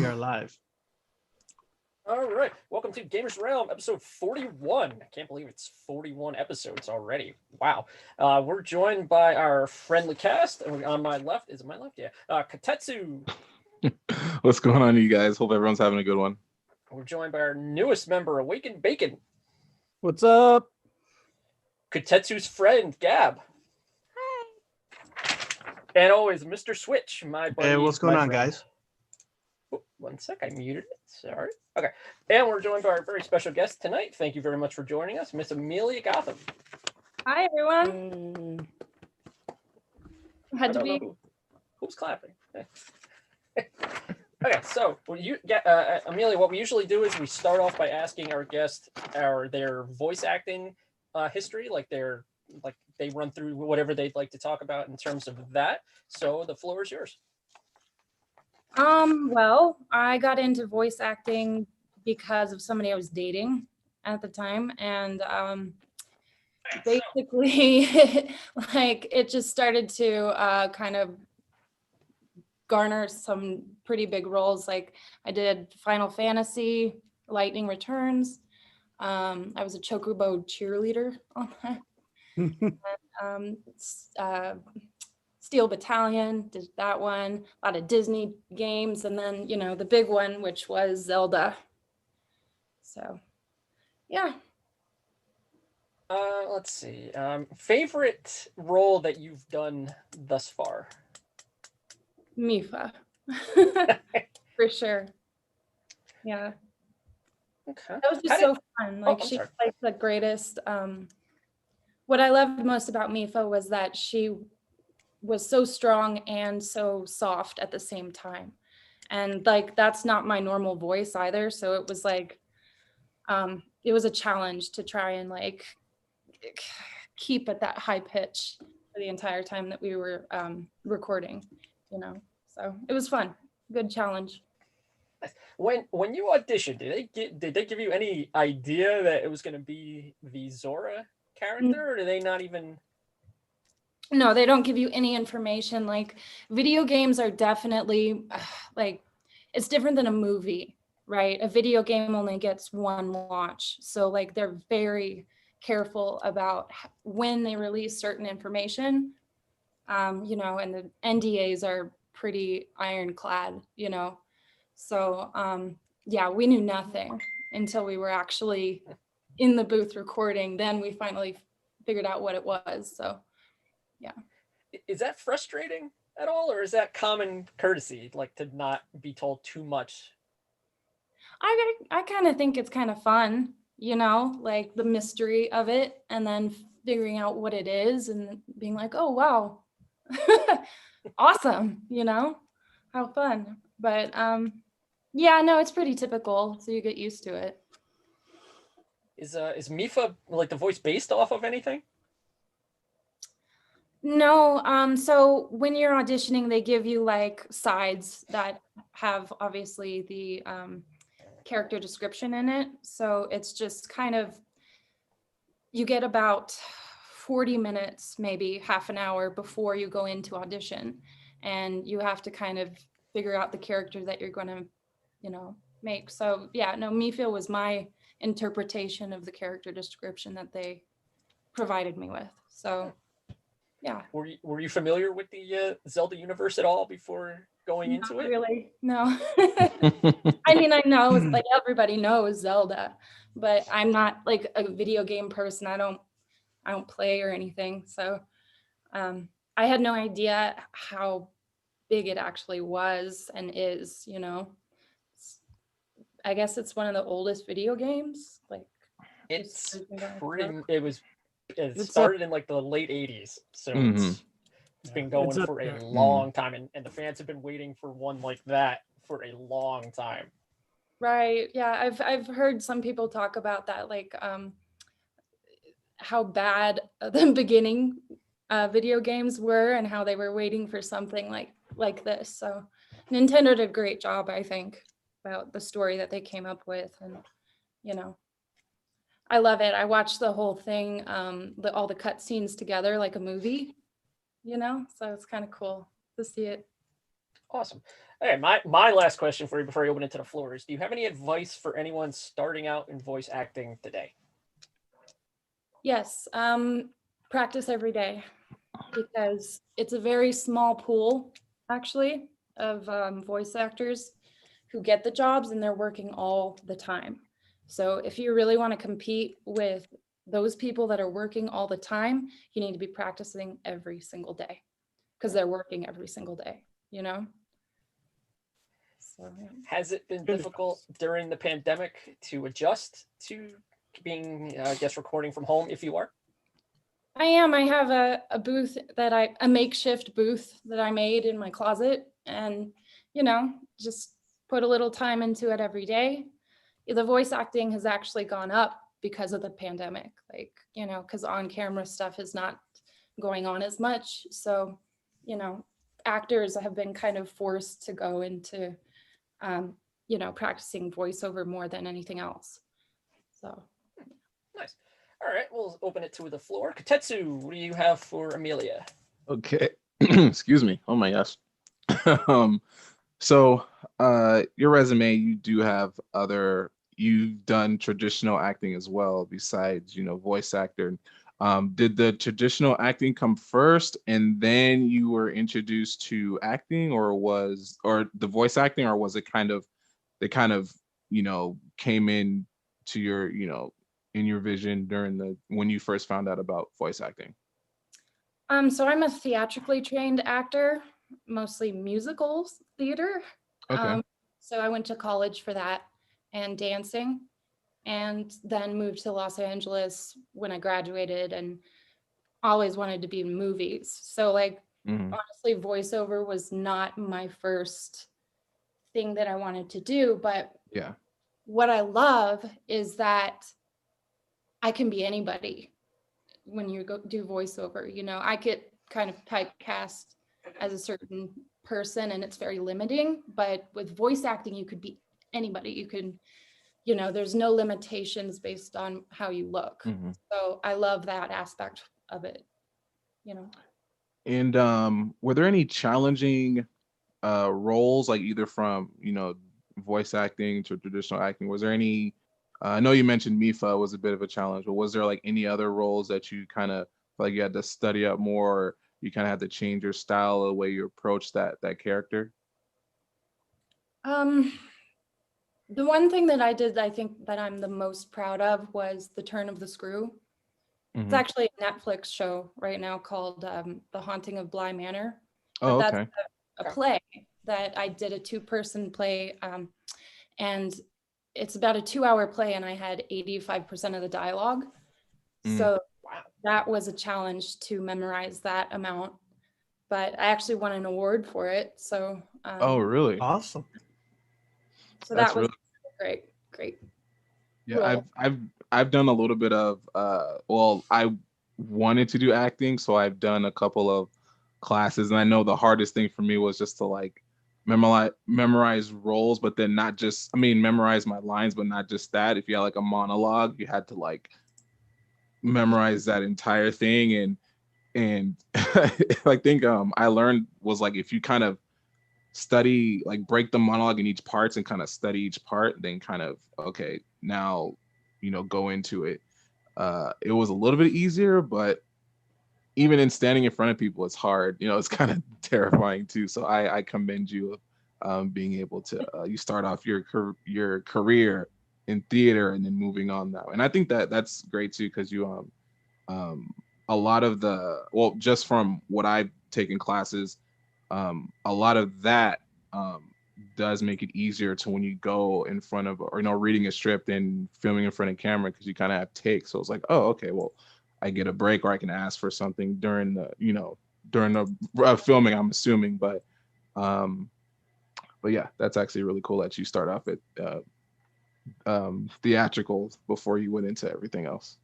We are live. All right, welcome to Gamerz Realm, episode 41. I can't believe it's 41 episodes already. Wow. We're joined by our friendly cast. And on my left, is it my left? Yeah. Katetsu. What's going on, you guys? Hope everyone's having a good one. We're joined by our newest member, Awakened Bacon. What's up? Katetsu's friend, Gab. Hi. And always, Mr. Switch, my buddy. Hey, what's going on, friend. guys? Oh, 1 sec, I muted it. Sorry. Okay. And we're joined by our very special guest tonight. Thank you very much for joining us, Miss Amelia Gotham. Hi, everyone. Had to be. Who's clapping? Okay, so Amelia, what we usually do is we start off by asking our guest their voice acting history, like they run through whatever they'd like to talk about in terms of that. So the floor is yours. Well, I got into voice acting because of somebody I was dating at the time, and basically like it just started to kind of garner some pretty big roles. Like I did Final Fantasy, Lightning Returns. I was a Chocobo cheerleader on that. Steel Battalion, did that one, a lot of Disney games, and then, you know, the big one, which was Zelda. So, yeah. Let's see. Favorite role that you've done thus far? Mifa. For sure. Yeah. Okay. That was just so fun. Like she's like the greatest. What I loved most about Mifa was that she was so strong and so soft at the same time. And like, that's not my normal voice either. So it was like, it was a challenge to try and like keep at that high pitch for the entire time that we were recording, you know? So it was fun, good challenge. When you auditioned, did they give you any idea that it was going to be the Zora character, or do they not even? No, they don't give you any information. Like video games are definitely like, it's different than a movie, right? A video game only gets one launch. So like they're very careful about when they release certain information, you know, and the NDAs are pretty ironclad, you know? So yeah, we knew nothing until we were actually in the booth recording. Then we finally figured out what it was, so. Yeah. Is that frustrating at all, or is that common courtesy, like to not be told too much? I kind of think it's kind of fun, you know, like the mystery of it, and then figuring out what it is and being like, oh, wow, awesome, you know, how fun. But yeah, no, it's pretty typical, so you get used to it. Is Mifa like the voice based off of anything? No, so when you're auditioning, they give you like sides that have obviously the character description in it. So it's just kind of, you get about 40 minutes, maybe half an hour before you go into audition. And you have to kind of figure out the character that you're going to, you know, make. So yeah, no, Mifa was my interpretation of the character description that they provided me with. So. Yeah. Were you familiar with the Zelda universe at all before going into it? Really? No. I mean, I know like everybody knows Zelda, but I'm not like a video game person. I don't play or anything. So I had no idea how big it actually was and is, you know. I guess it's one of the oldest video games. Like it started in like the late 80s, so it's been going for a long time, and the fans have been waiting for one like that for a long time. Right. Yeah, I've heard some people talk about that, like how bad the beginning video games were and how they were waiting for something like this. So Nintendo did a great job, I think, about the story that they came up with, and you know, I love it. I watched the whole thing, all the cut scenes together like a movie, you know, so it's kind of cool to see it Awesome. Okay, my last question for you before I open it to the floor is: do you have any advice for anyone starting out in voice acting today? Yes, practice every day because it's a very small pool, actually, of voice actors who get the jobs and they're working all the time. So if you really want to compete with those people that are working all the time, you need to be practicing every single day because they're working every single day, you know? So, yeah. Has it been Good difficult advice. during the pandemic to adjust to being, I guess, recording from home if you are? I am. I have a booth that a makeshift booth that I made in my closet and, just put a little time into it every day. The voice acting has actually gone up because of the pandemic, because on camera stuff is not going on as much. So, actors have been kind of forced to go into, practicing voiceover more than anything else. So. Nice. All right, we'll open it to the floor. Katetsu, what do you have for Amelia? Okay. Excuse me. Oh my gosh. um, so your resume, you do have you've done traditional acting as well, besides, voice actor. Did the traditional acting come first and then you were introduced to acting, or the voice acting, or was it they kind of, came in to your, in your vision when you first found out about voice acting? So I'm a theatrically trained actor, mostly musicals theater. Okay. So I went to college for that and dancing, and then moved to Los Angeles when I graduated and always wanted to be in movies. So Mhm. honestly, voiceover was not my first thing that I wanted to do, but Yeah. what I love is that I can be anybody when you do voiceover. I get kind of typecast as a certain person and it's very limiting, but with voice acting, you could be anybody. You can, there's no limitations based on how you look. Mhm. So I love that aspect of it, you know. And were there any challenging roles, like either from, voice acting to traditional acting? Was there any, I know you mentioned Mifa was a bit of a challenge, but was there like any other roles that you kind of feel like you had to study up more, or you kind of had to change your style, the way you approach that character? Um, the one thing that I did, I think that I'm the most proud of was The Turn of the Screw. It's Hmm. actually a Netflix show right now called The Haunting of Bly Manor, Oh, but that's okay. a play that I did, a two-person play, and it's about a 2-hour play, and I had 85% of the dialogue. Mm. So Wow. that was a challenge to memorize that amount, but I actually won an award for it. So, Oh, really? Awesome. so that That's was really, great yeah. role. I've done a little bit of well, I wanted to do acting, so I've done a couple of classes, and I know the hardest thing for me was just to like memorize roles, but then not just, I mean, memorize my lines, but not just that. If you had like a monologue, you had to like memorize that entire thing. And I think I learned was like, if you kind of study, like break the monologue in each parts and kind of study each part, then kind of, okay, now, go into it. It was a little bit easier, but even in standing in front of people, it's hard. It's kind of terrifying too. So I commend you, being able to, you start off your career in theater and then moving on that way. And I think that's great too, because a lot of just from what I've taken classes, a lot of that does make it easier to when you go in front of, or reading a script and filming in front of camera, because you kind of have takes. So it's like, oh, okay, well, I get a break, or I can ask for something during the filming, I'm assuming. But yeah, that's actually really cool that you start off at theatrical before you went into everything else.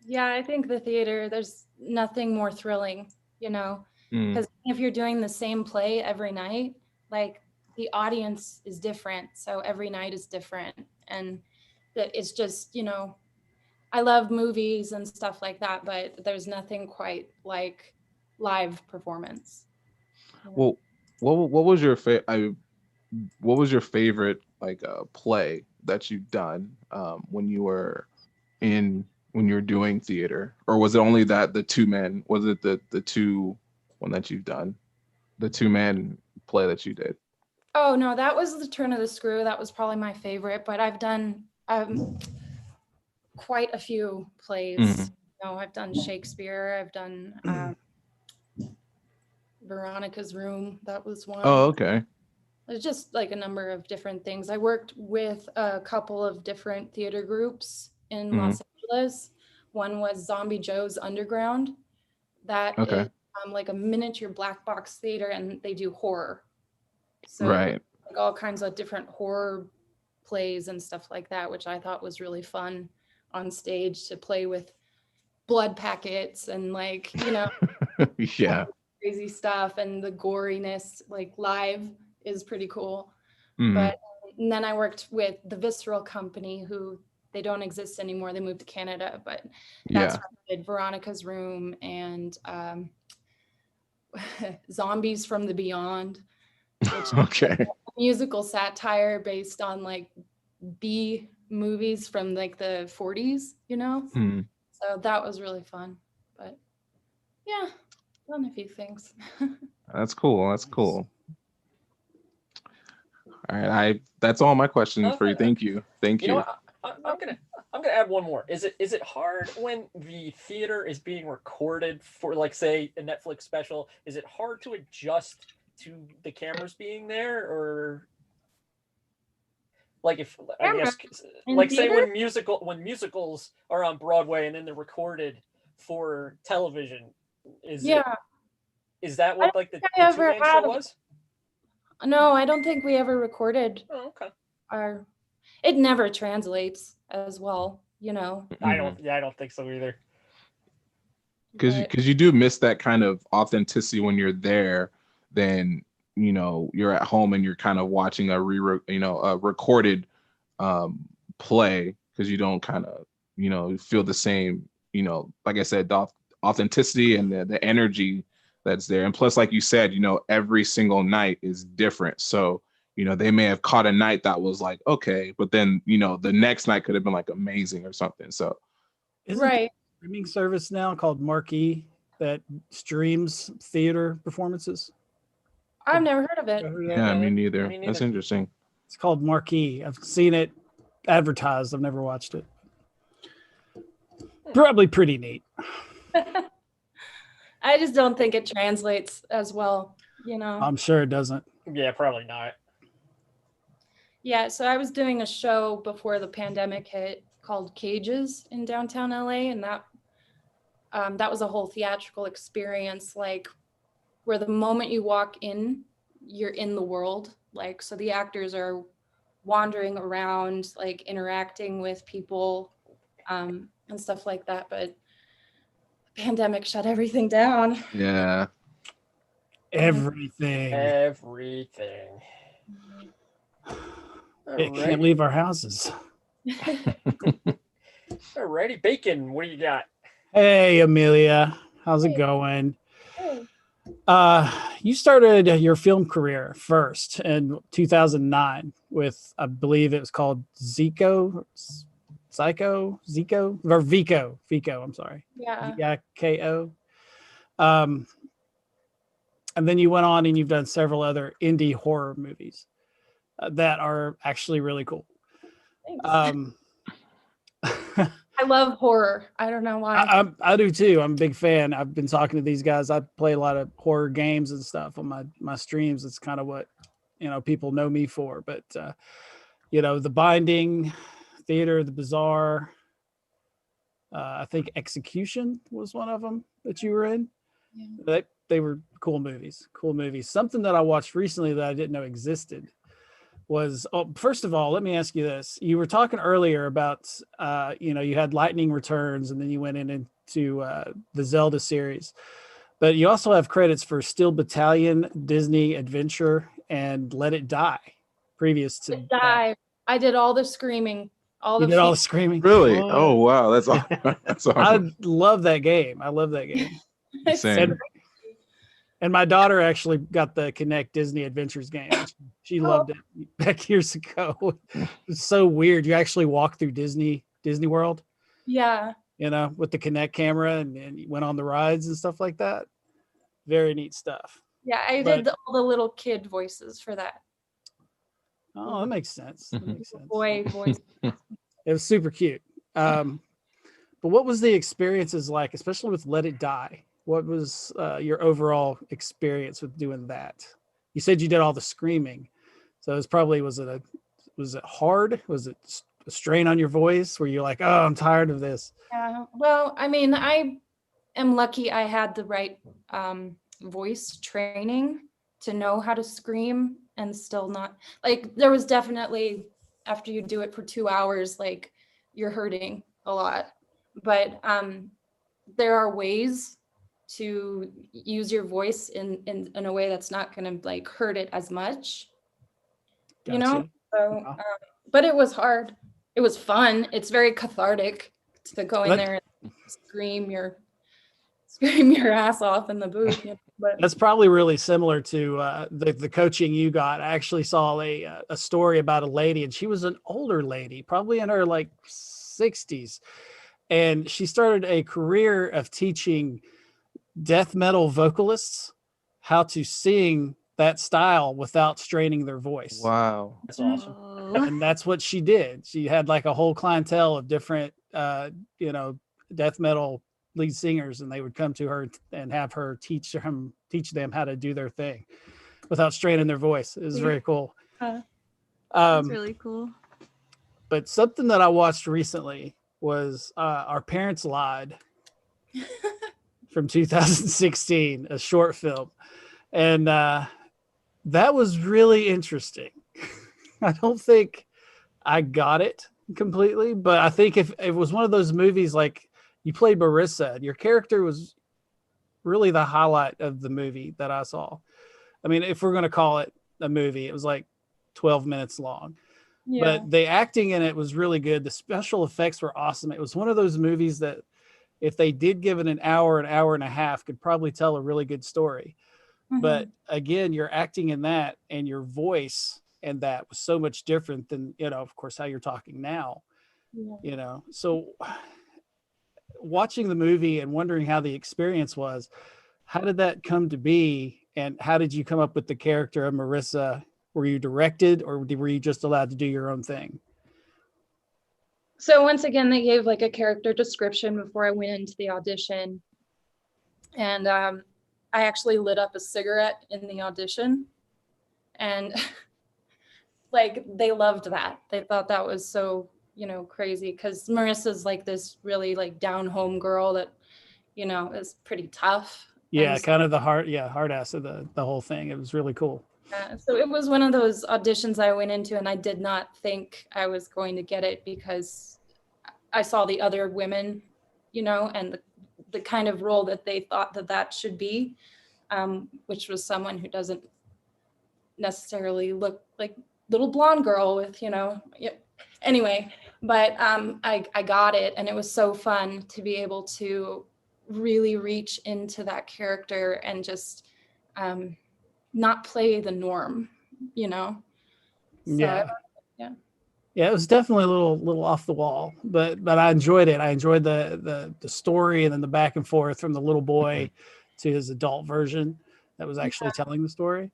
Yeah, I think the theater, there's nothing more thrilling, Mm. because if you're doing the same play every night, like the audience is different. So every night is different. And that it's just, I love movies and stuff like that, but there's nothing quite like live performance. Well, what was your what was your favorite like play that you've done when you were doing theater, or was it only that the two men? Was it the two one that you've done, the 2-man play that you did? Oh no, that was the Turn of the Screw. That was probably my favorite, but I've done quite a few plays. Mhm. You know, I've done Shakespeare. I've done Veronica's Room. That was one. Oh, okay. It's just like a number of different things. I worked with a couple of different theater groups in Los Angeles. One was Zombie Joe's Underground. That Okay. is like a miniature black box theater, and they do horror. So Right. like all kinds of different horror plays and stuff like that, which I thought was really fun on stage to play with blood packets and like, you know, Yeah. crazy stuff, and the goriness like live is pretty cool. Mhm. But and then I worked with the Visceral Company, who they don't exist anymore. They moved to Canada, but that's Yeah. where I did Veronica's Room and Zombies from the Beyond, which Okay. is a musical satire based on like B movies from like the 40s, you know? Mhm. So that was really fun. But yeah, done a few things. That's cool. That's cool. All right, that's all my questions for you. Okay. Thank you. Thank You know you. what? I'm gonna add one more. Is it hard when the theater is being recorded for, like, say, a Netflix special? Is it hard to adjust to the cameras being there, or like if I guess In like say theater? when musicals are on Broadway and then they're recorded for television? Is that what like the think I ever 2-man had show a- was? No, I don't think we ever recorded Oh, okay. our. It never translates as well, you know. I don't think so either. but- Because you do miss that kind of authenticity when you're there. Then you're at home and you're kind of watching a recorded play, because you don't kind of feel the same, like I said, the authenticity and the energy that's there. And plus, like you said, every single night is different. So they may have caught a night that was like okay, but then the next night could have been like amazing or something. So Isn't there right. a streaming service now called Marquee that streams theater performances? I've never heard of it. Ever heard of that? yeah, me Me neither. neither. That's interesting. It's called Marquee. I've seen it advertised. I've never watched it. Probably pretty neat. I just don't think it translates as well, you know. I'm sure it doesn't. Yeah, probably not. Yeah, so I was doing a show before the pandemic hit called Cages in downtown LA, and that was a whole theatrical experience, like where the moment you walk in, you're in the world. Like, so the actors are wandering around, like interacting with people and stuff like that. But the pandemic shut everything down. Yeah. Everything. Everything. It can't leave our houses. Alrighty, Bacon, what do you got? Hey, Amelia. How's it going? You started your film career first in 2009 with, I believe it was called Zico, or Vico, I'm sorry. Yeah. VIKO. And then you went on and you've done several other indie horror movies that are actually really cool. Thanks. I love horror. I don't know why. I do too. I'm a big fan. I've been talking to these guys. I play a lot of horror games and stuff on my streams. It's kind of what, people know me for. But, The Binding, Theater, The Bizarre, I think Execution was one of them that you were in. Yeah. They were cool movies. Something that I watched recently that I didn't know existed was, first of all, let me ask you this. You were talking earlier about, you had Lightning Returns and then you went into the Zelda series, but you also have credits for Steel Battalion, Disney Adventure, and Let It Die previous to that. I did all the screaming. You did all the screaming? Really? What? Oh, wow. That's awesome. That's I awesome. love that game. Same. And my daughter actually got the Connect Disney Adventures game. She loved it back years ago. It's so weird. You actually walk through Disney World, Yeah. you know, with the Connect camera and you went on the rides and stuff like that. Very neat stuff. Yeah, I But- did all the little kid voices for that. Oh, that makes sense. That makes sense. Boy voice. It was super cute. But what was the experiences like, especially with Let It Die? What was your overall experience with doing that? You said you did all the screaming, so it was probably was it hard? Was it a strain on your voice? Were you like, oh, I'm tired of this? Yeah. Well, I mean, I am lucky I had the right voice training to know how to scream and still not like there was definitely after you do it for 2 hours, like you're hurting a lot. But there are ways to use your voice in a way that's not going to like hurt it as much, you know? Gotcha. So, Wow. but it was hard. It was fun. It's very cathartic to go in That- there and scream your ass off in the booth. You know? But That's probably really similar to the coaching you got. I actually saw a story about a lady, and she was an older lady, probably in her like 60s, and she started a career of teaching death metal vocalists how to sing that style without straining their voice. Wow. That's awesome. Whoa. And that's what she did. She had like a whole clientele of different death metal lead singers, and they would come to her and have her teach them how to do their thing without straining their voice. It was very cool. Uh, That's really cool. But something that I watched recently was Our Parents Lied from 2016, a short film. And that was really interesting. I don't think I got it completely, but I think if it was one of those movies like you played Marissa, and your character was really the highlight of the movie that I saw. I mean, if we're going to call it a movie, it was like 12 minutes long. yeah. But the acting in it was really good. The special effects were awesome. It was one of those movies that if they did give it an hour and a half, could probably tell a really good story. But again, your acting in that and your voice and that was so much different than, of course, how you're talking now, So watching the movie and wondering how the experience was, how did that come to be? And how did you come up with the character of Marissa? Were you directed or were you just allowed to do your own thing? So once again, they gave like a character description before I went into the audition. And I actually lit up a cigarette in the audition. And like, they loved that. They thought that was so, crazy because Marissa's like this really like down home girl that, is pretty tough. Yeah, And so- kind of the hard ass of the whole thing. It was really cool. So it was one of those auditions I went into and I did not think I was going to get it because I saw the other women, and the kind of role that they thought that should be, which was someone who doesn't necessarily look like little blonde girl with, anyway, but I got it and it was so fun to be able to really reach into that character and just not play the norm, So, Yeah, it was definitely a little off the wall, but I enjoyed it. I enjoyed the story and then the back and forth from the little boy to his adult version that was actually telling the story.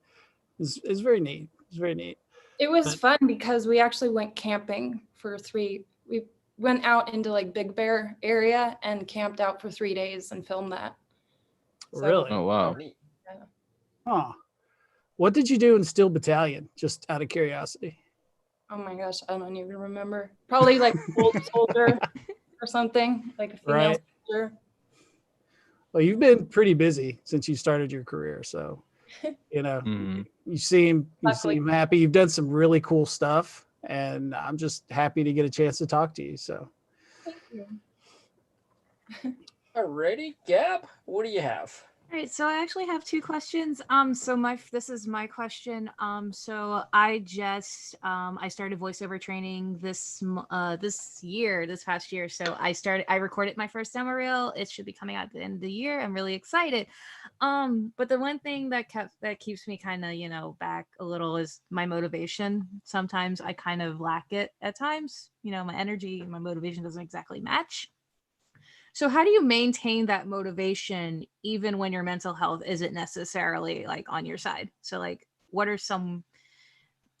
It's very neat. It's very neat. It was But- fun because we actually went camping we went out into like Big Bear area and camped out for 3 days and filmed that. So- Really? Oh Oh, wow. neat. Huh. What did you do in Steel Battalion? Just out of curiosity. Oh my gosh, I don't even remember. Probably like old soldier or something, like a female Right. soldier. Well, you've been pretty busy since you started your career, so Mhm. you seem Luckily. happy. You've done some really cool stuff, and I'm just happy to get a chance to talk to you. So Thank you. Alrighty, Gab, what do you have? All right, so I actually have two questions. So this is my question. So I just I started voiceover training this past year. So I recorded my first demo reel. It should be coming out at the end of the year. I'm really excited. But the one thing that keeps me kind of, back a little is my motivation. Sometimes I kind of lack it at times. My energy, my motivation doesn't exactly match. So how do you maintain that motivation even when your mental health isn't necessarily like on your side? So like what are some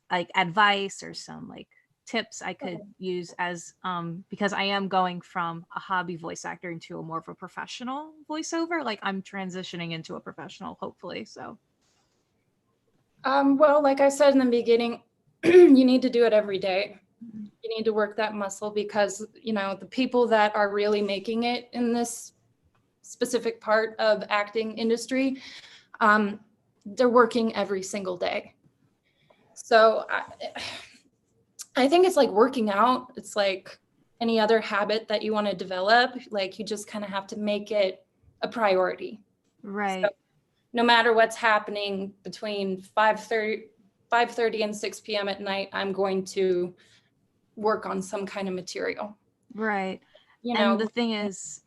like advice or some like tips I could use as because I am going from a hobby voice actor into a more of a professional voiceover. Like I'm transitioning into a professional, hopefully. So Well, like I said in the beginning, you need to do it every day. You need to work that muscle because, the people that are really making it in this specific part of acting industry, they're working every single day. So I think it's like working out. It's like any other habit that you want to develop. Like you just kind of have to make it a priority. right. So no matter what's happening between 5:30 and 6 p.m. at night, I'm going to work on some kind of material. Right. And the thing is,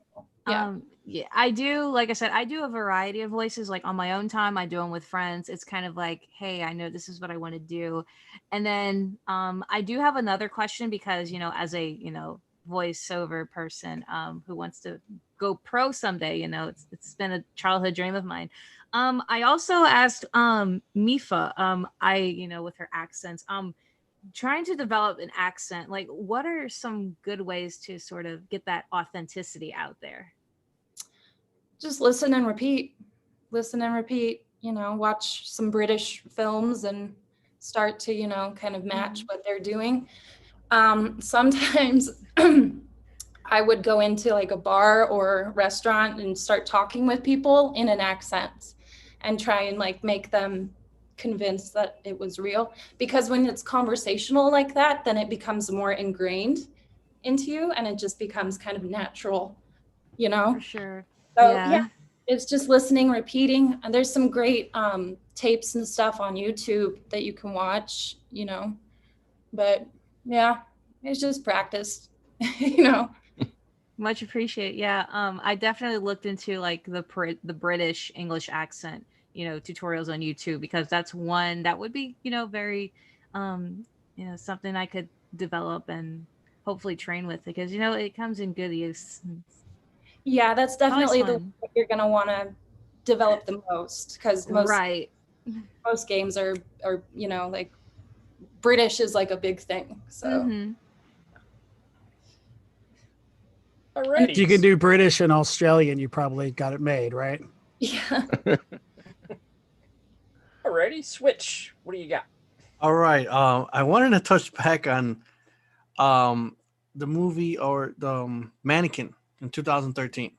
yeah. Yeah, I do, like I said, I do a variety of voices, like on my own time, I do them with friends. It's kind of like, hey, I know this is what I want to do. And then I do have another question because, as a, voiceover person who wants to go pro someday, it's been a childhood dream of mine. I also asked Mifa, with her accents, trying to develop an accent, like what are some good ways to sort of get that authenticity out there? Just listen and repeat, watch some British films and start to, kind of match what they're doing. Sometimes I would go into like a bar or restaurant and start talking with people in an accent and try and like make them convinced that it was real. Because when it's conversational like that, then it becomes more ingrained into you and it just becomes kind of natural, For sure. So yeah, it's just listening, repeating. And there's some great tapes and stuff on YouTube that you can watch, but yeah, it's just practice, Much appreciate. Yeah. I definitely looked into like the British English accent, tutorials on YouTube, because that's one that would be, very, something I could develop and hopefully train with, because, it comes in good use. Yeah, that's definitely the one you're going to want to develop the most, because most games are, like British is like a big thing. So Alrighty. If you can do British and Australian, you probably got it made, right? Yeah. Alrighty, Switch. What do you got? All right. I wanted to touch back on the movie or the Mannequin in 2013.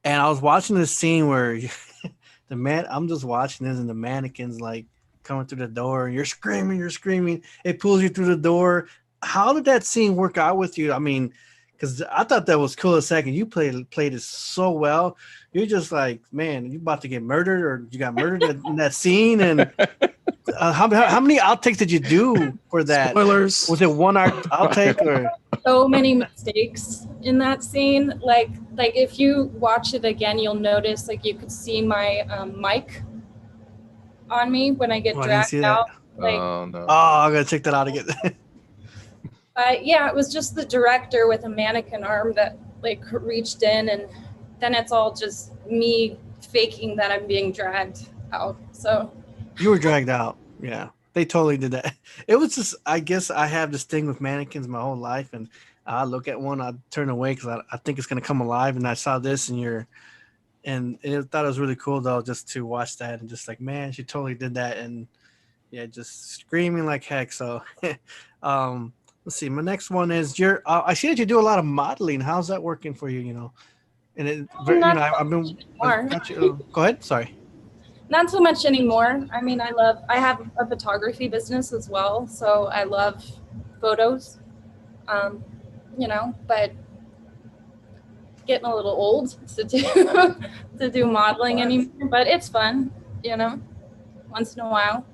And I was watching this scene where I'm just watching this and the mannequin's like coming through the door and you're screaming. It pulls you through the door. How did that scene work out with you? I mean, because I thought that was cool. A second, you played it so well. You're just like, man, you about to get murdered, or you got murdered in that scene. And how many outtakes did you do for that? Spoilers. Was it one outtake or? So many mistakes in that scene. Like if you watch it again, you'll notice like you could see my mic on me when I get dragged out. Like, Oh no! Oh, I gotta check that out again. Yeah, it was just the director with a mannequin arm that like reached in, and then it's all just me faking that I'm being dragged out. So You were dragged out. Yeah, they totally did that. It was just, I guess I have this thing with mannequins my whole life, and I look at one, I turn away because I think it's gonna come alive. And I saw this, and I thought it was really cool though, just to watch that and just like, man, she totally did that, and yeah, just screaming like heck. So, let's see. My next one is I see that you do a lot of modeling. How's that working for you? And I've been. Go ahead. Sorry. not so much anymore. I mean, I have a photography business as well, so I love photos. But getting a little old to do to do modeling anymore, but it's fun, you know, once in a while.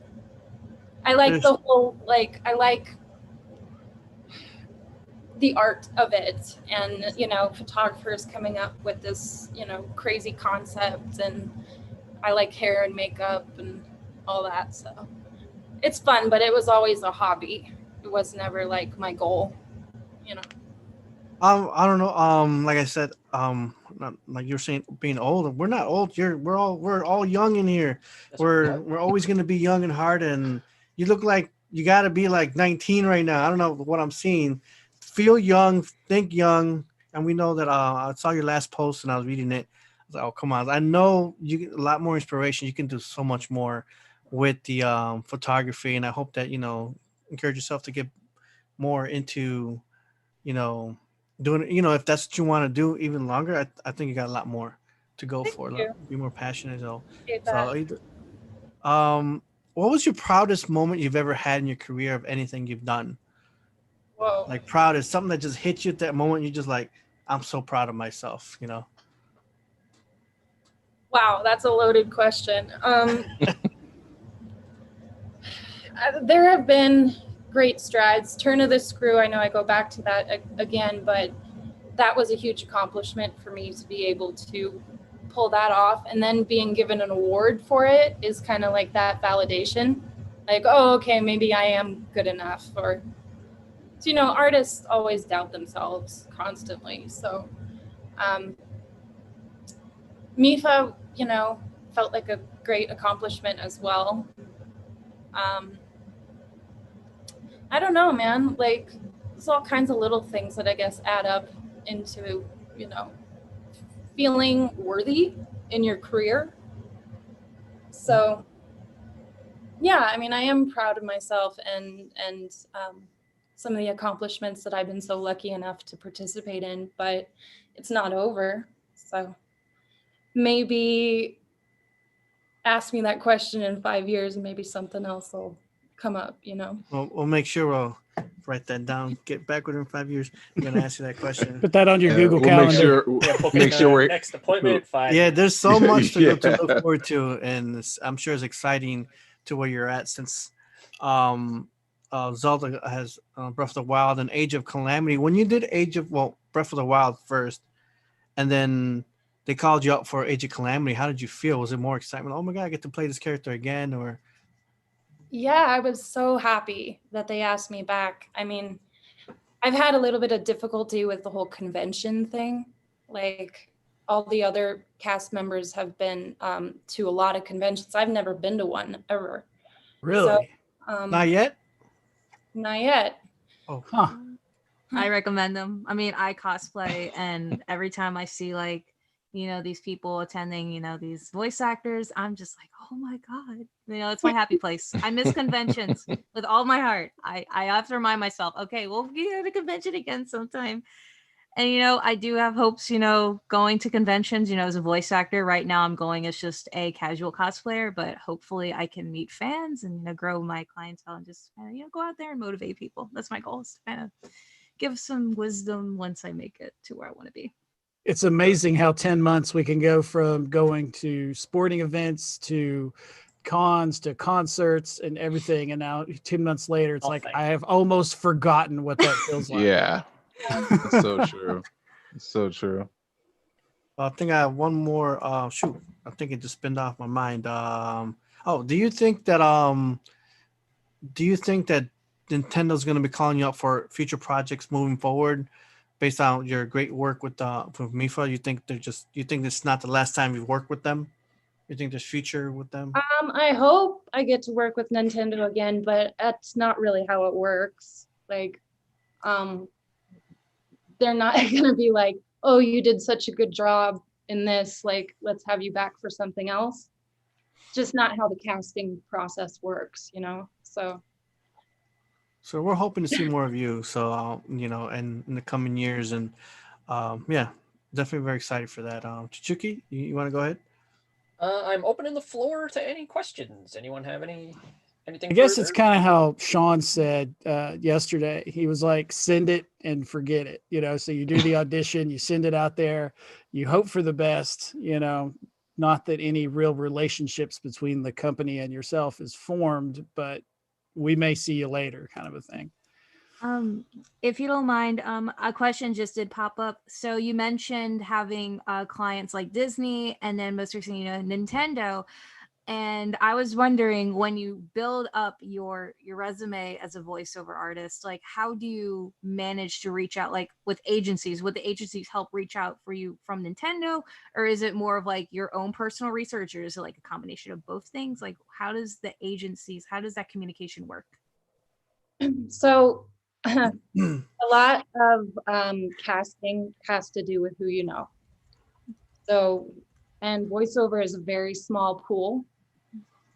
I like the whole, like, I like the art of it, and, you know, photographers coming up with this, you know, crazy concept, and I like hair and makeup and all that. So it's fun, but it was always a hobby. It was never like my goal, you know. I don't know. Like I said, not, like you're saying, being old. We're not old. We're all young in here. We're always gonna be young and hard. And you look like you gotta be like 19 right now. I don't know what I'm seeing. Feel young, think young, and we know that. I saw your last post and I was reading it. I was like, oh, come on! I know you get a lot more inspiration. You can do so much more with the photography, and I hope that, you know, encourage yourself to get more into, you know, doing, you know, if that's what you want to do even longer. I think you got a lot more to go for. Be more passionate. What was your proudest moment you've ever had in your career of anything you've done? Whoa. Like, proud is something that just hits you at that moment. You're just like, I'm so proud of myself, you know? Wow, that's a loaded question. There have been great strides. Turn of the Screw, I know I go back to that again, but that was a huge accomplishment for me to be able to pull that off. And then being given an award for it is kind of like that validation. Like, oh, okay, maybe I am good enough. Or, so, you know, artists always doubt themselves constantly. So MIFA, you know, felt like a great accomplishment as well. I don't know, man. Like, there's all kinds of little things that I guess add up into, you know, feeling worthy in your career. So, yeah, I mean, I am proud of myself and some of the accomplishments that I've been so lucky enough to participate in, but it's not over. So maybe ask me that question in 5 years and maybe something else will come up, you know? Well, we'll make sure we'll write that down. Get back within 5 years. I'm going to ask you that question. Put that on your Google we'll calendar. Make sure we're next appointment. 5 Yeah, there's so much to Yeah. look forward to, and I'm sure it's exciting to where you're at, since Zelda has Breath of the Wild and Age of Calamity. When you did Breath of the Wild first, and then they called you up for Age of Calamity, how did you feel? Was it more excitement? Oh my God, I get to play this character again? Or Yeah, I was so happy that they asked me back. I mean, I've had a little bit of difficulty with the whole convention thing. Like, all the other cast members have been to a lot of conventions. I've never been to one ever. Really? So, not yet? not yet. Oh, Huh. I recommend them. I mean, I cosplay, and every time I see, like, you know, these people attending, you know, these voice actors, I'm just like, oh my God, you know, it's my happy place. I miss conventions with all my heart. I have to remind myself, okay, we'll get at a convention again sometime. And, you know, I do have hopes, you know, going to conventions, you know, as a voice actor. Right now I'm going as just a casual cosplayer, but hopefully I can meet fans and, you know, grow my clientele and just, you know, go out there and motivate people. That's my goal, is to kind of give some wisdom once I make it to where I want to be. It's amazing how 10 months we can go from going to sporting events to cons to concerts and everything. And now 2 months later, it's like, I have almost forgotten what that feels like. Yeah. That's so true. It's so true. I think I have one more. Shoot, I think it just spinned off my mind. Do you think that Nintendo's going to be calling you up for future projects moving forward, based on your great work with MIFA? You think this is not the last time you've worked with them? You think there's future with them? I hope I get to work with Nintendo again, but that's not really how it works. Like, they're not going to be like, oh, you did such a good job in this, like, let's have you back for something else. It's just not how the casting process works, you know? So we're hoping to see more of you. So, you know, and in the coming years, and yeah, definitely very excited for that. Chichuki, you want to go ahead? I'm opening the floor to any questions. Anyone have any Anything I guess it's further? kind of how Sean said yesterday. He was like, send it and forget it. So you do the audition, you send it out there, you hope for the best, not that any real relationships between the company and yourself is formed, but we may see you later, kind of a thing. If you don't mind, a question just did pop up. So you mentioned having clients like Disney and then most recently, Nintendo. And I was wondering, when you build up your resume as a voiceover artist, like how do you manage to reach out, like with agencies? Would the agencies help reach out for you from Nintendo, or is it more of like your own personal research, or is it like a combination of both things? Like how does that communication work? So a lot of casting has to do with who you know. So, and voiceover is a very small pool.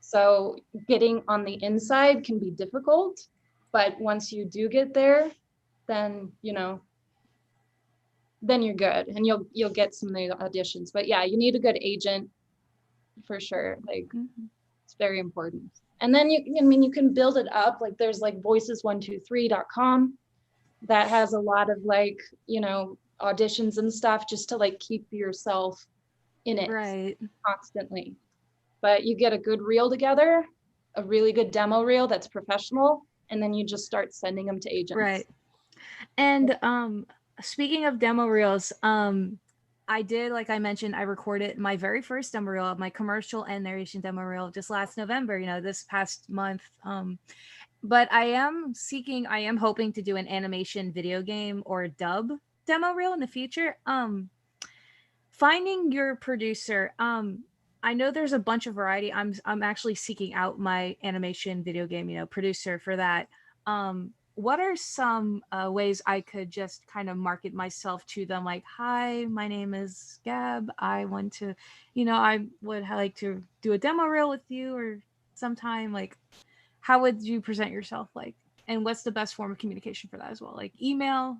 So getting on the inside can be difficult, but once you do get there, then, then you're good and you'll get some of the auditions. But yeah, you need a good agent for sure. Like it's very important. And then you can build it up. Like there's like voices123.com that has a lot of like, auditions and stuff just to like keep yourself in it constantly. But you get a good reel together, a really good demo reel that's professional, and then you just start sending them to agents. Right. And speaking of demo reels, I did, like I mentioned, I recorded my very first demo reel, my commercial and narration demo reel just last November, this past month. But I am hoping to do an animation video game or a dub demo reel in the future. Finding your producer, I know there's a bunch of variety. I'm actually seeking out my animation video game, producer for that. What are some ways I could just kind of market myself to them? Like, hi, my name is Gab. I want to, I would like to do a demo reel with you or sometime. Like, how would you present yourself? Like, and what's the best form of communication for that as well? Like email?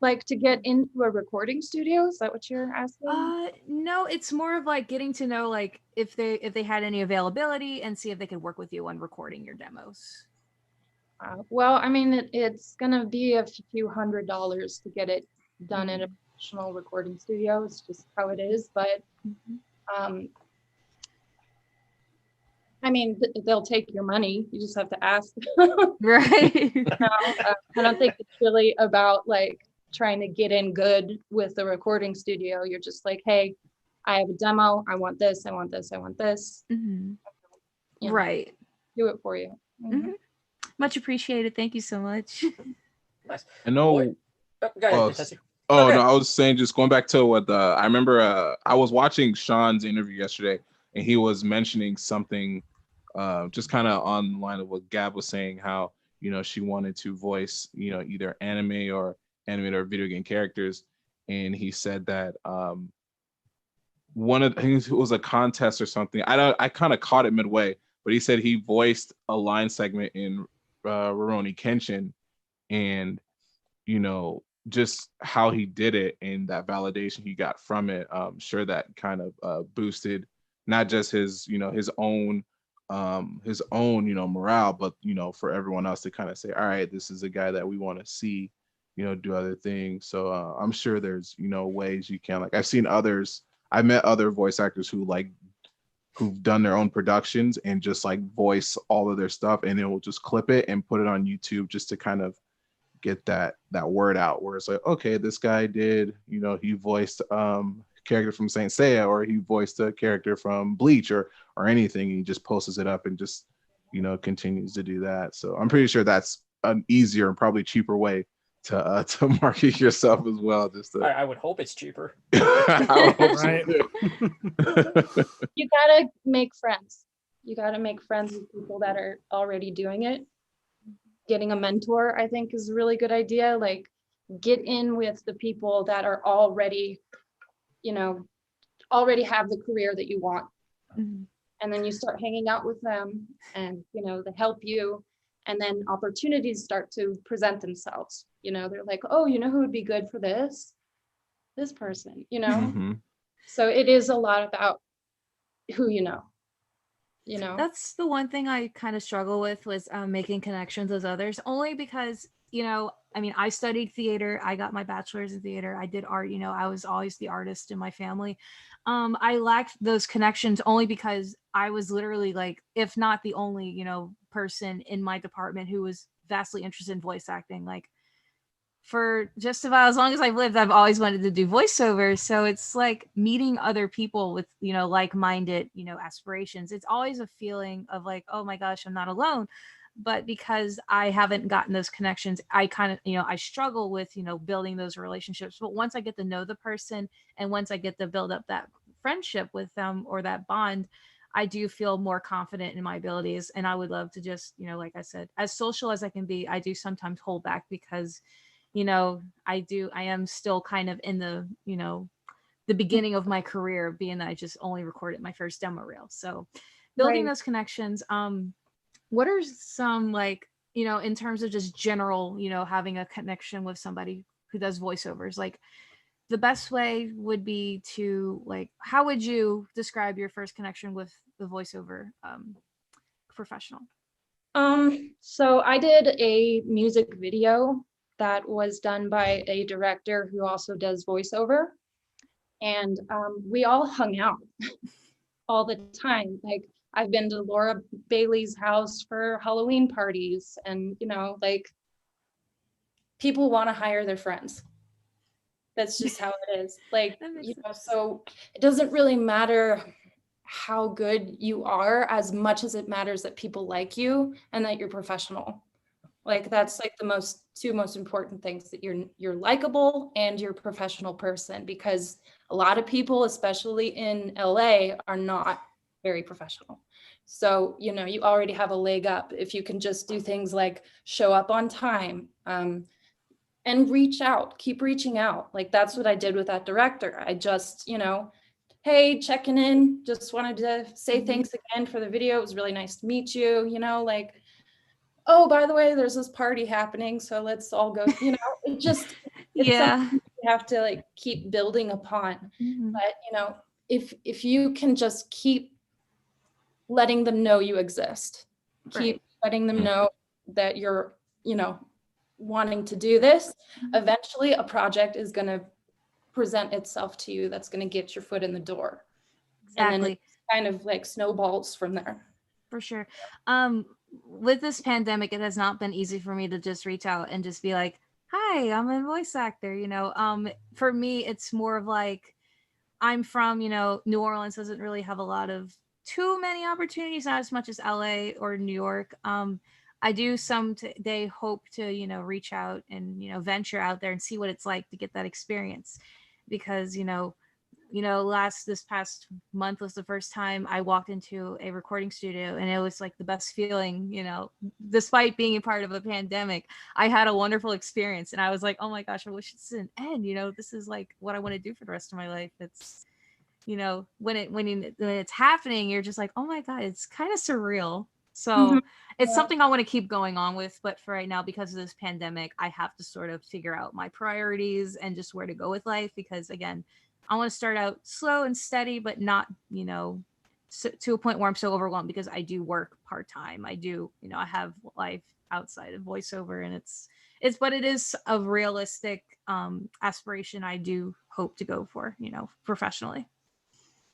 Like to get into a recording studio? Is that what you're asking? No, it's more of like getting to know, like if they had any availability and see if they could work with you on recording your demos. Well, I mean, it's gonna be a few $100s to get it done in a professional recording studio. It's just how it is. But I mean, they'll take your money. You just have to ask. Right. I don't think it's really about like trying to get in good with the recording studio. You're just like, hey, I have a demo. I want this. I want this. I want this. Right. Do it for you. Much appreciated. Thank you so much. Nice. I know. Go ahead, Tessie. No, I was saying, just going back to what I remember. I was watching Sean's interview yesterday, and he was mentioning something, just kind of on the line of what Gab was saying, how she wanted to voice either anime or animated or video game characters, and he said that one of the things, it was a contest or something. I kind of caught it midway, but he said he voiced a line segment in Rurouni Kenshin, and just how he did it and that validation he got from it, sure that kind of boosted not just his his own morale, but for everyone else to kind of say, all right, this is a guy that we want to see do other things. So I'm sure there's ways you can, like, I've met other voice actors who've done their own productions and just like voice all of their stuff, and they will just clip it and put it on YouTube just to kind of get that word out, where it's like, okay, this guy did, he voiced character from Saint Seiya, or he voiced a character from Bleach, or anything. He just posts it up and just continues to do that. So I'm pretty sure that's an easier and probably cheaper way to market yourself as well. Just I would hope it's cheaper. I hope so. Right. You gotta make friends. You gotta make friends with people that are already doing it. Getting a mentor, I think, is a really good idea. Like, get in with the people that are already have the career that you want. And then you start hanging out with them, and they help you, and then opportunities start to present themselves. They're like, oh, who would be good for this person. So it is a lot about who you know. you know. That's the one thing I kind of struggle with was making connections with others, only because, you know, I mean, I studied theater. I got my bachelor's in theater. I did art, you know, I was always the artist in my family. I lacked those connections only because I was literally like, if not the only, you know, person in my department who was vastly interested in voice acting. Like, for just about as long as I've lived, I've always wanted to do voiceover. So it's like meeting other people with, you know, like-minded, you know, aspirations. It's always a feeling of like, oh my gosh, I'm not alone. But because I haven't gotten those connections, I kind of, you know, I struggle with, you know, building those relationships. But once I get to know the person and once I get to build up that friendship with them or that bond, I do feel more confident in my abilities. And I would love to just, you know, like I said, as social as I can be, I do sometimes hold back because, you know, I am still kind of in the, you know, the beginning of my career, being that I just only recorded my first demo reel. So building those connections, what are some, like, you know, in terms of just general, you know, having a connection with somebody who does voiceovers, like the best way would be to, like, how would you describe your first connection with the voiceover professional? So I did a music video that was done by a director who also does voiceover. And we all hung out all the time. Like, I've been to Laura Bailey's house for Halloween parties, and, you know, like, people want to hire their friends. That's just how it is. Like, you know, so it doesn't really matter how good you are as much as it matters that people like you and that you're professional. Like, that's like the two most important things, that you're likable and you're a professional person, because a lot of people, especially in LA, are not very professional. So, you know, you already have a leg up if you can just do things like show up on time, and reach out, keep reaching out. Like, that's what I did with that director. I just, you know, hey, checking in, just wanted to say thanks again for the video. It was really nice to meet you, you know, like, oh, by the way, there's this party happening, so let's all go, you know, it just, it's something you have to, like, keep building upon. But, you know, if you can just keep letting them know you exist, keep letting them know that you're, you know, wanting to do this, eventually a project is going to present itself to you that's going to get your foot in the door. And then it kind of like snowballs from there. For sure. With this pandemic, it has not been easy for me to just reach out and just be like, hi, I'm a voice actor. You know, for me, it's more of like, I'm from, you know, New Orleans doesn't really have a lot of too many opportunities, not as much as LA or New York. I do someday hope to, you know, reach out and, you know, venture out there and see what it's like to get that experience. Because, you know, this past month was the first time I walked into a recording studio, and it was like the best feeling, you know, despite being a part of a pandemic. I had a wonderful experience, and I was like, oh my gosh, I wish this didn't end. You know, this is like what I want to do for the rest of my life. It's, you know, when it's happening, you're just like, oh my God, it's kind of surreal. So it's something I want to keep going on with. But for right now, because of this pandemic, I have to sort of figure out my priorities and just where to go with life. Because again, I want to start out slow and steady, but not, you know, to a point where I'm so overwhelmed, because I do work part-time. I do, you know, I have life outside of voiceover, and but it is a realistic aspiration I do hope to go for, you know, professionally.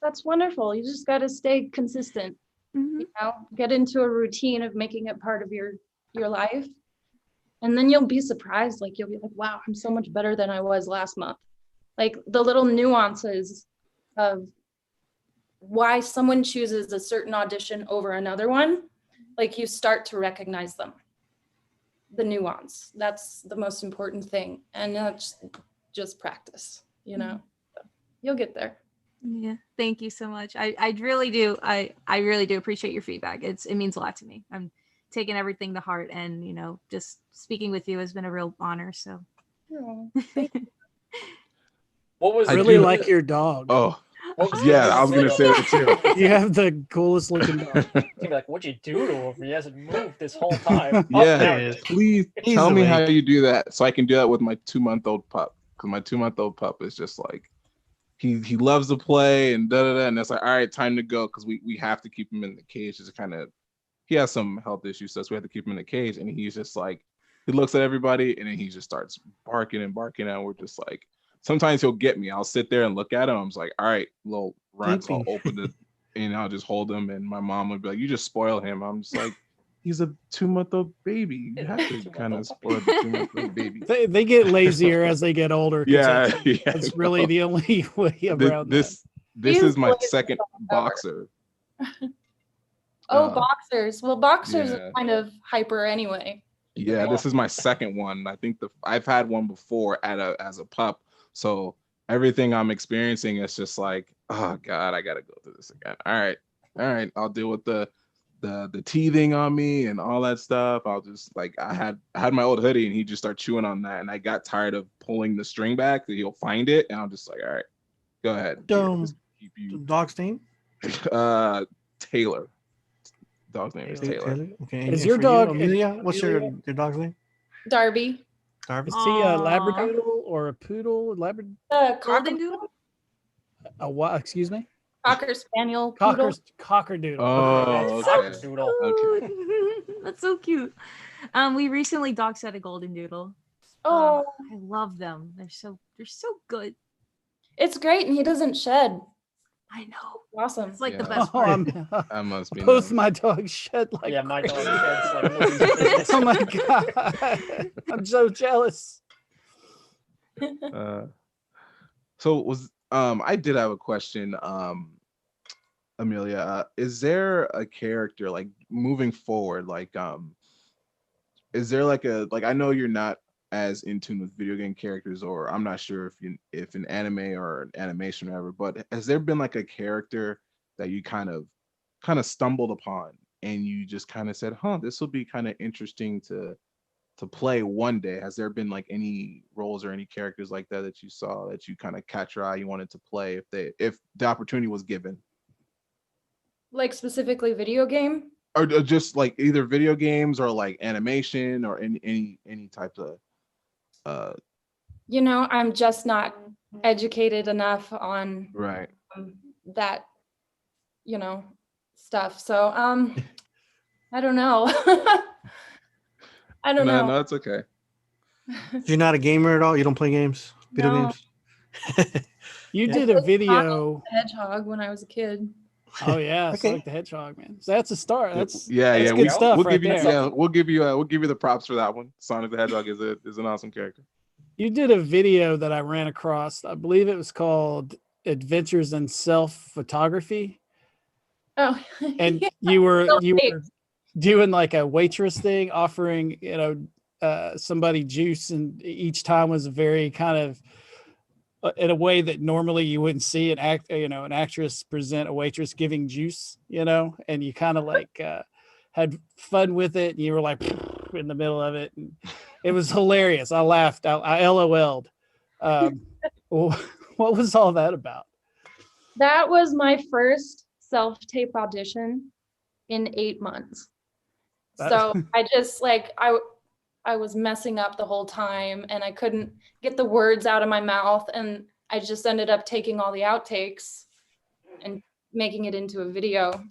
That's wonderful. You just got to stay consistent, you know, get into a routine of making it part of your life. And then you'll be surprised. Like, you'll be like, wow, I'm so much better than I was last month. Like, the little nuances of why someone chooses a certain audition over another one, like, you start to recognize them. The nuance, that's the most important thing. And that's just practice, you know, so you'll get there. Yeah, thank you so much. I really do. I really do appreciate your feedback. It means a lot to me. I'm taking everything to heart, and, you know, just speaking with you has been a real honor. So. Oh, What was I really like your dog. Oh, yeah, I was gonna say that too. You have the coolest looking dog. You'd be like, what'd you do to him? He hasn't moved this whole time. Yeah, please tell me how awake. you do that so I can do that with my 2-month-old pup. Because my 2-month-old pup is just like, he loves to play and da da da. And it's like, all right, time to go, because we have to keep him in the cage. Just kind of, he has some health issues, so we have to keep him in the cage. And he's just like, he looks at everybody and then he just starts barking and barking, and we're just like, sometimes he'll get me. I'll sit there and look at him. I'm just like, all right, little runt. So I'll open it and I'll just hold him. And my mom would be like, you just spoil him. I'm just like, he's a 2-month-old baby. You have to kind of spoil the 2-month-old baby. They get lazier as they get older. 'cause Yeah, that's really the only way around this is my second boxer. Oh, boxers. Well, boxers yeah. are kind of hyper anyway. Yeah, this is my second one. I think I've had one before as a pup. So everything I'm experiencing is just like, oh God, I gotta go through this again. All right, I'll deal with the teething on me and all that stuff. I'll just like, I had my old hoodie and he just started chewing on that, and I got tired of pulling the string back. He'll find it, and I'm just like, all right, go ahead. Keep you. Dog's name? Taylor. Dog's name is Taylor. Okay. Is your dog Amelia? What's your dog's name? Darby. Darby. Is he a Labradoodle or a poodle? Golden Doodle? A what? Excuse me? Cocker Spaniel. Poodle. Cockerdoodle. Oh, okay. Doodle. Okay. That's so cute. We recently dog sat a Golden Doodle. Oh, I love them. They're so good. it's great, and he doesn't shed. I know. Awesome. It's like the Yeah. best Oh, part. I must be both nice. my dogs shed like Yeah, my dog crazy. sheds like nobody's business. Oh my God. I'm so jealous. So I did have a question, Amelia. Is there a character, like, moving forward, like is there like I know you're not as in tune with video game characters, or I'm not sure if an anime or an animation or whatever, but has there been like a character that you kind of stumbled upon and you just kind of said, huh, this will be kind of interesting to play one day? Has there been like any roles or any characters like that you saw that you kind of catch your eye, you wanted to play if the opportunity was given? Like specifically video game? Or just like either video games or like animation or any types of I'm just not educated enough on right. that, stuff. So, I don't know. I don't know. No, it's okay. You're not a gamer at all? You don't play games? Video No. games? You did a video. Hedgehog when I was a kid. Oh yeah, Okay. Sonic the Hedgehog, man. So that's a start. That's yeah. good stuff We'll right give you there. we'll give you the props for that one. Sonic the Hedgehog is an awesome character. You did a video that I ran across. I believe it was called Adventures in Self Photography. Oh, And yeah. you were Self-tape. doing like a waitress thing, offering somebody juice, and each time was a very kind of in a way that normally you wouldn't see an actress present a waitress giving juice, and you kind of like had fun with it, and you were like in the middle of it, and it was hilarious. I laughed. I LOL'd. What was all that about? That was my first self-tape audition in 8 months. So I just I was messing up the whole time, and I couldn't get the words out of my mouth, and I just ended up taking all the outtakes and making it into a video.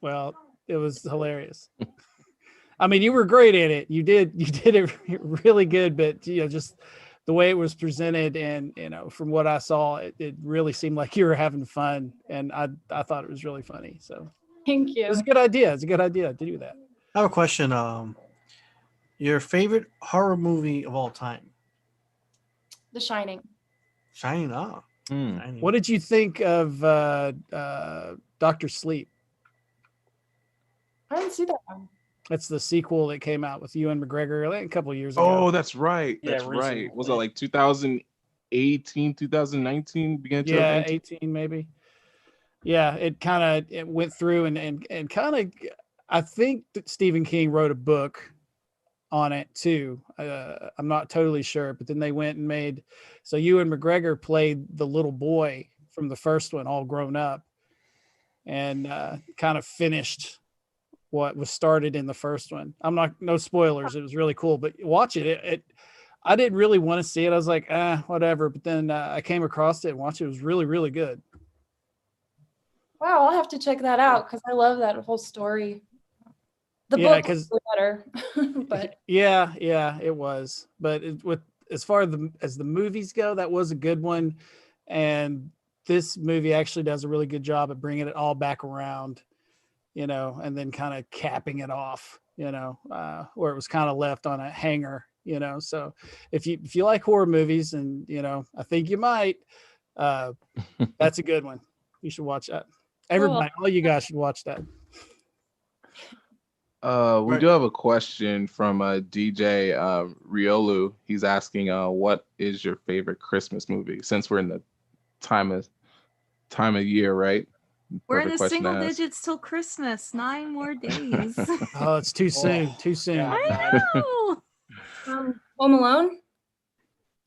Well, it was hilarious. I mean, you were great at it. You did it really good, but just the way it was presented, and from what I saw, it really seemed like you were having fun, and I thought it was really funny. So Thank it you. was a good idea. It's a good idea to do that. I have a question. Your favorite horror movie of all time? The Shining. Shining. Oh. Hmm. Shining. What did you think of Dr. Sleep? I didn't see that one. That's the sequel that came out with Ewan McGregor like a couple of years ago. Oh, that's right. Yeah, That's right. recently. Was it like 2018, 2019? Beginning to yeah, 18 maybe. Yeah, it went through and kind of. I think that Stephen King wrote a book on it too. I'm not totally sure, but then they went and made. So Ewan McGregor played the little boy from the first one, all grown up, and kind of finished what was started in the first one. No spoilers. It was really cool, but watch it. I didn't really want to see it. I was like, whatever. But then I came across it and watched it. It was really, really good. Wow, I'll have to check that out because I love that whole story. The Yeah, book was better, but yeah, it was. But with as far as the movies go, that was a good one. And this movie actually does a really good job at bringing it all back around, and then kind of capping it off, where it was kind of left on a hanger, So if you like horror movies, and I think you might, that's a good one. You should watch that. Everybody, all you guys should watch that. We do have a question from DJ Riolu. He's asking, what is your favorite Christmas movie? Since we're in the time of year, right? We're in Perfect the question to single ask. digits till Christmas. 9 more days. Oh, it's too soon. Too soon. Yeah. I know. Home Alone.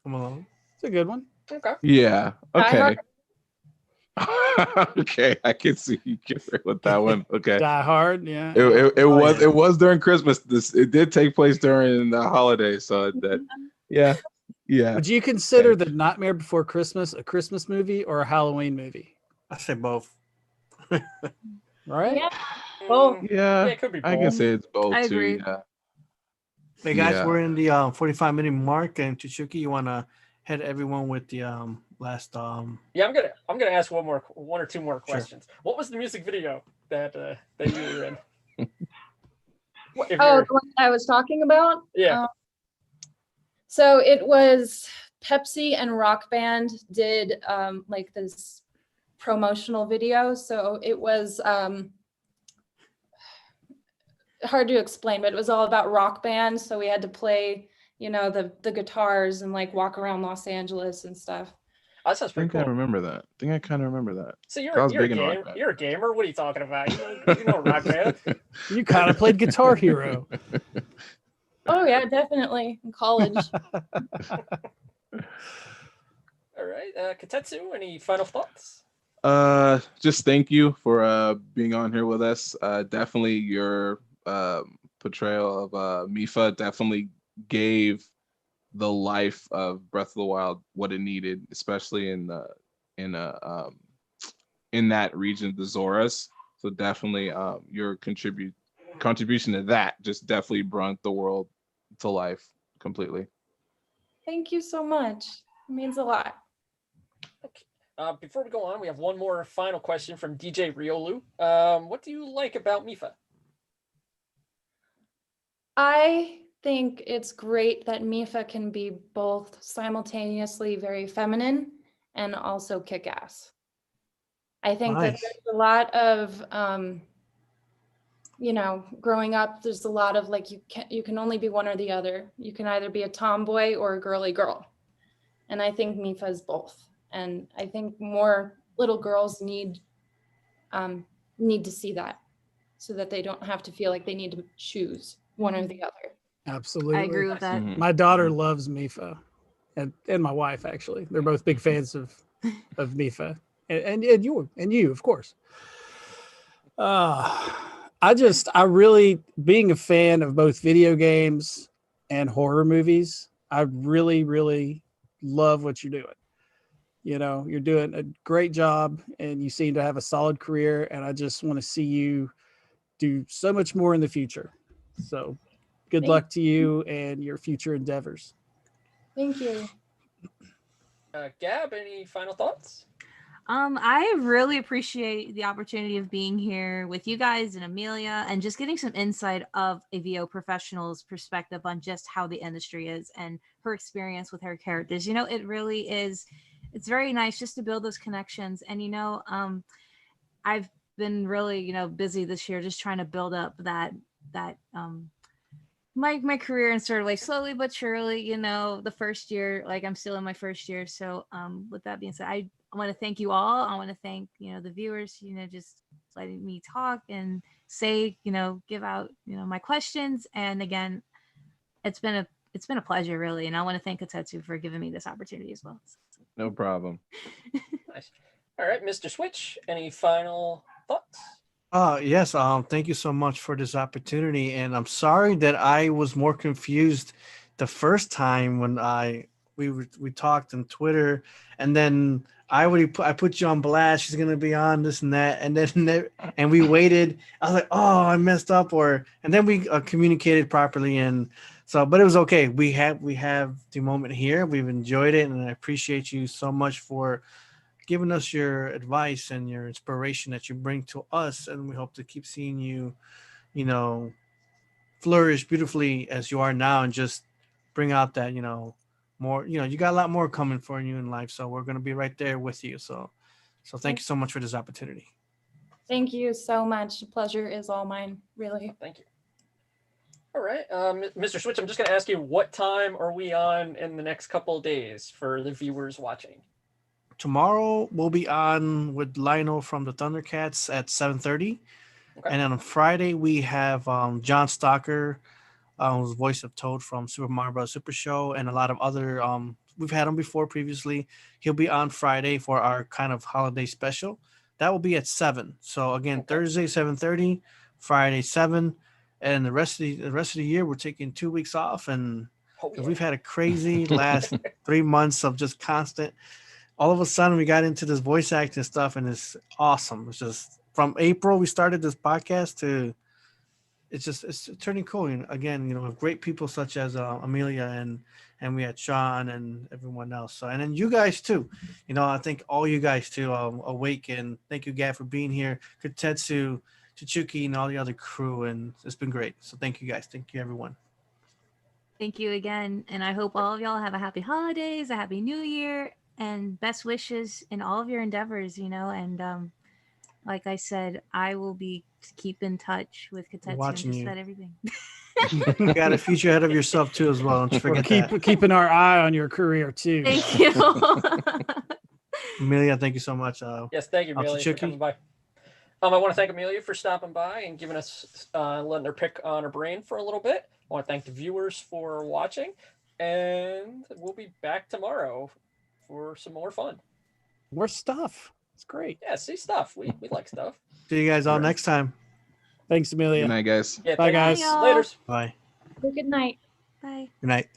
Come on. It's a good one. Okay. Yeah. Die Okay. Hard. Okay, I can see you get with that one. Okay. Die Hard. Yeah. It was during Christmas. It did take place during the holidays, so that yeah. Would you consider The Nightmare Before Christmas a Christmas movie or a Halloween movie? I say both. Right? Yeah. Both. Yeah, it could be both. I can say it's both I too. agree. Yeah. Hey guys, Yeah. we're in the 45-minute mark, and CHICHUKI, you wanna head everyone with the last Yeah, I'm gonna ask one or two more questions. What was the music video that you were in? Oh, the one I was talking about? Yeah. So it was Pepsi and Rock Band did like this promotional video. So it was hard to explain, but it was all about Rock Band. So we had to play, the guitars and like walk around Los Angeles and stuff. Oh, that sounds I pretty think cool. I remember that. I think I kind of remember that. So I was you're a big in Rock gamer. Band. You're a gamer. What are you talking about? You know Rock Band. You kind of played Guitar Hero. Oh yeah, definitely in college. All right, Katetsu, any final thoughts? Just thank you for being on here with us. Definitely your portrayal of Mifa definitely gave the life of Breath of the Wild what it needed, especially in that region of the Zoras. So definitely your contribution to that just definitely brought the world to life completely. Thank you so much. It means a lot. Okay. Before we go on, we have one more final question from DJ Riolu. What do you like about Mifa? I think it's great that Mifa can be both simultaneously very feminine and also kick-ass. I think that Nice. there's a lot of, growing up, there's a lot of like, you can only be one or the other. You can either be a tomboy or a girly girl. And I think Mifa is both. And I think more little girls need to see that so that they don't have to feel like they need to choose one or the other. Absolutely. I agree with that. Mhm. My daughter loves Mifa, and my wife actually. They're both big fans of Mifa, and you of course. I really, being a fan of both video games and horror movies, I really, really love what you're doing. You're doing a great job, and you seem to have a solid career, and I just want to see you do so much more in the future. So good Thank luck to you and your future endeavors. Thank you. Gab, any final thoughts? I really appreciate the opportunity of being here with you guys and Amelia and just getting some insight of a VO professional's perspective on just how the industry is and her experience with her characters. It really is, it's very nice just to build those connections. And, I've been really, busy this year, just trying to build up that my career and sort of like slowly but surely, the first year, like I'm still in my first year. So with that being said, I want to thank you all. I want to thank, the viewers, just letting me talk and say, give out, my questions. And again, it's been a pleasure really. And I want to thank Katetsu for giving me this opportunity as well. No problem. Nice. All right, Mr. Switch, any final thoughts? Yes, thank you so much for this opportunity, and I'm sorry that I was more confused the first time when we talked on Twitter, and then I put you on blast. She's gonna be on this and that, and then and we waited. I was like, oh, I messed up, and then we communicated properly, and so, but it was okay. We have the moment here. We've enjoyed it, and I appreciate you so much for giving us your advice and your inspiration that you bring to us, and we hope to keep seeing you, flourish beautifully as you are now, and just bring out that more. You got a lot more coming for you in life, so we're gonna be right there with you. So thank you so much for this opportunity. Thank you so much. The pleasure is all mine, really. Thank you. All right, Mr. Switch, I'm just going to ask you, what time are we on in the next couple of days for the viewers watching? Tomorrow we'll be on with Lionel from the Thundercats at 7:30, Okay. and then on Friday we have John Stalker, who's the voice of Toad from Super Mario Bros. Super Show, and a lot of other. We've had him before previously. He'll be on Friday for our kind of holiday special. That will be at 7. So again, Okay. Thursday 7:30, Friday 7, and the rest of the year we're taking 2 weeks off, and Oh, yeah. we've had a crazy last 3 months of just constant. All of a sudden we got into this voice acting stuff, and it's awesome. It's just from April we started this podcast to it's turning cool. And again, with great people such as Amelia and we had Sean and everyone else. So, and then you guys too. I think all you guys too. Awake, and thank you, Gab, for being here. Kutetsu, Chichuki, and all the other crew, and it's been great. So thank you guys. Thank you, everyone. Thank you again, and I hope all of y'all have a happy holidays, a happy new year, and best wishes in all of your endeavors. And like I said, I will be keep in touch with Katetsu and Watching just you. about everything. You got a future ahead of yourself too, as well. Don't you We're forget that. keeping our eye on your career too. Thank you. Amelia, thank you so much. Yes, thank you, Amelia, for Chichuki. coming by. I want to thank Amelia for stopping by and giving us, letting her pick on her brain for a little bit. I want to thank the viewers for watching, and we'll be back tomorrow for some more fun. More stuff. It's great. Yeah, see stuff. We like stuff. See you guys all next time. Thanks, Amelia. Good night, guys. Yeah, Bye, thank you. guys. Bye, y'all. Laters. Bye. Good night. Bye. Good night.